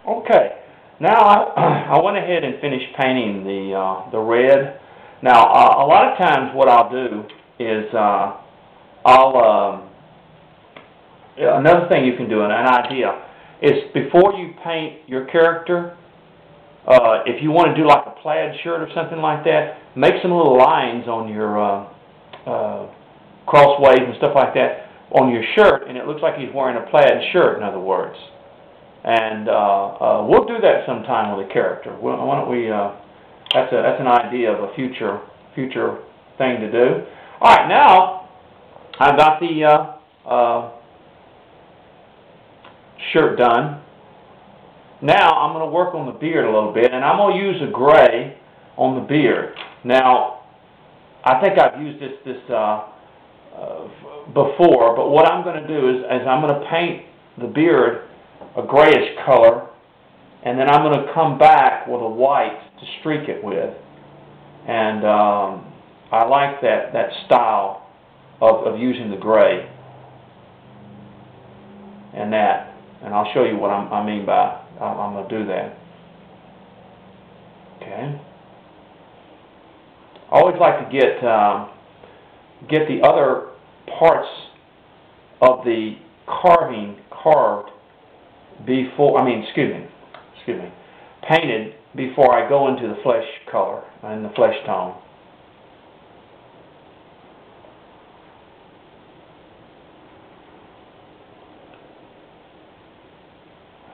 Okay. Now I went ahead and finished painting the red. Now a lot of times what I'll do is another thing you can do, and an idea, is before you paint your character, if you want to do like a plaid shirt or something like that, make some little lines on your crossways and stuff like that on your shirt, and it looks like he's wearing a plaid shirt, in other words. And we'll do that sometime with a character. Why don't we? That's an idea of a future thing to do. All right, now I've got the shirt done. Now I'm going to work on the beard a little bit, and I'm going to use a gray on the beard. Now I think I've used this before, but what I'm going to do is I'm going to paint the beard a grayish color, and then I'm going to come back with a white to streak it with. And I like that style of using the gray and that. And I'll show you what I mean by I'm going to do that. Okay. I always like to get the other parts of the carving carved before, painted before I go into the flesh color and the flesh tone.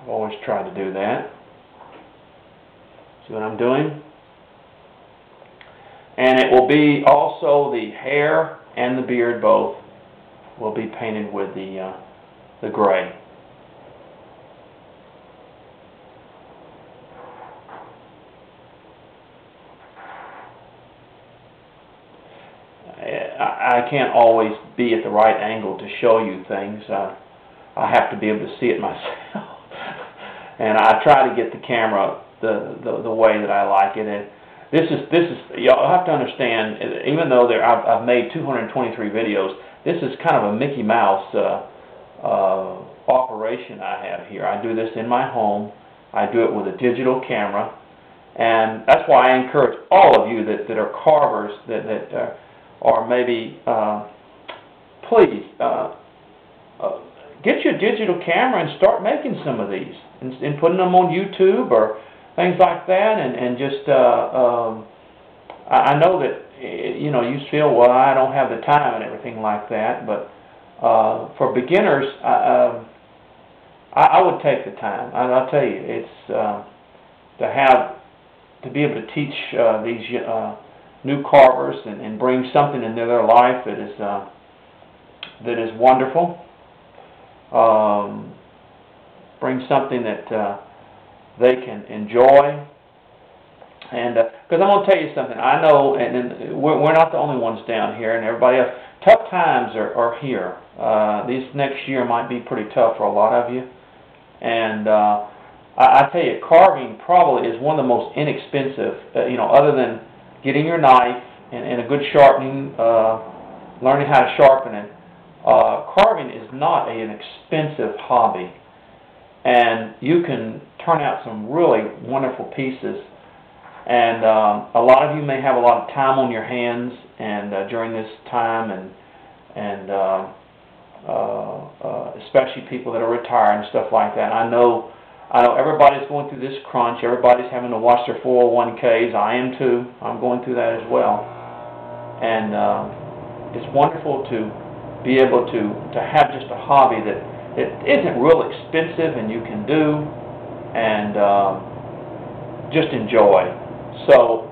I've always tried to do that. See what I'm doing? And it will be also the hair and the beard both will be painted with the gray. I can't always be at the right angle to show you things. I have to be able to see it myself. And I try to get the camera the way that I like it. And this is y'all have to understand, even though I've made 223 videos, this is kind of a Mickey Mouse operation I have here. I do this in my home. I do it with a digital camera, and that's why I encourage all of you that are carvers or maybe please get your digital camera and start making some of these and putting them on YouTube or things like that, and just I know that you feel, well, I don't have the time and everything like that, but for beginners I would take the time. I'll tell you, it's to be able to teach these new carvers and bring something into their life that is wonderful. Bring something that they can enjoy. And because I'm going to tell you something, I know, and we're not the only ones down here, and everybody else. Tough times are here. This next year might be pretty tough for a lot of you. And I tell you, carving probably is one of the most inexpensive, other than getting your knife and a good sharpening, learning how to sharpen it. Carving is not an expensive hobby, and you can turn out some really wonderful pieces. And a lot of you may have a lot of time on your hands, and during this time, and especially people that are retired and stuff like that. I know everybody's going through this crunch. Everybody's having to watch their 401ks. I am too. I'm going through that as well. And it's wonderful to be able to have just a hobby that isn't real expensive and you can do and just enjoy. So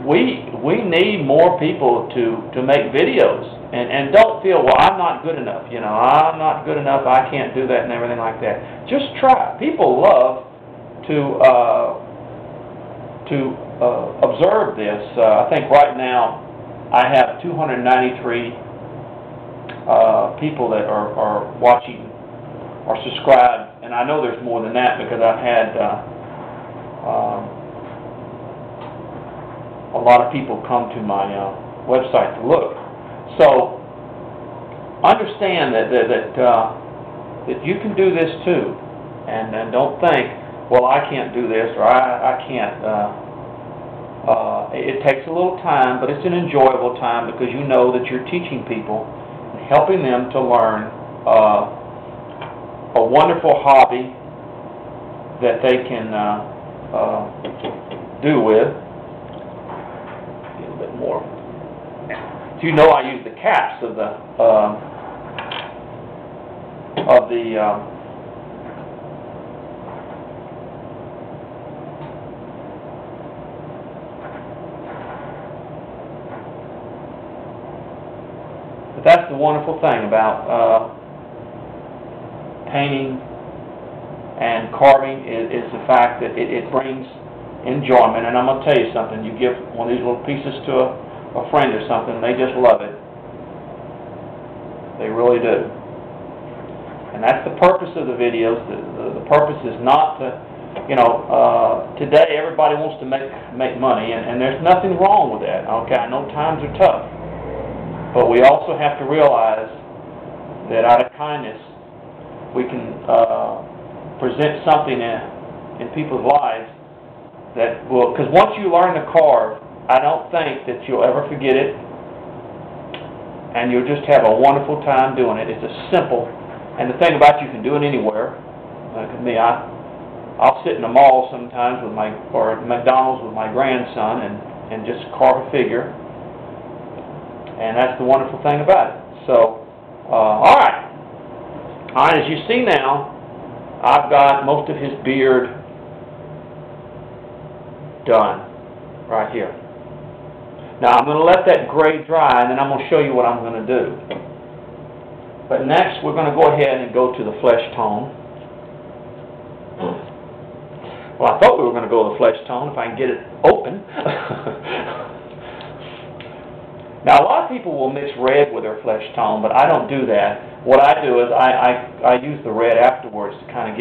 we need more people to make videos, and don't feel, well, I'm not good enough. I'm not good enough. I can't do that and everything like that. Just try. People love to observe this. I think right now I have 293 people that are watching or subscribed, and I know there's more than that because I've had a lot of people come to my website to look. So understand that you can do this too. And don't think, well, I can't do this, or I can't. It takes a little time, but it's an enjoyable time because you know that you're teaching people and helping them to learn a wonderful hobby that they can do with. A little bit more. So you know I use the caps of the but that's the wonderful thing about painting and carving is the fact that it brings enjoyment. And I'm going to tell you something. You give one of these little pieces to a friend or something, they just love it. They really do. And that's the purpose of the videos. The purpose is not to, you know, today everybody wants to make money, and there's nothing wrong with that. Okay, I know times are tough, but we also have to realize that out of kindness we can present something in people's lives that will, because once you learn to carve, I don't think that you'll ever forget it, and you'll just have a wonderful time doing it. It's a simple, and the thing about it, you can do it anywhere. Like me, I'll sit in the mall sometimes with or at McDonald's with my grandson and just carve a figure, and that's the wonderful thing about it. So, all right, as you see now, I've got most of his beard done right here. Now I'm going to let that gray dry, and then I'm going to show you what I'm going to do. But next we're going to go ahead and go to the flesh tone. Well, I thought we were going to go to the flesh tone if I can get it open. Now a lot of people will mix red with their flesh tone, but I don't do that. What I do is I use the red afterwards to kind of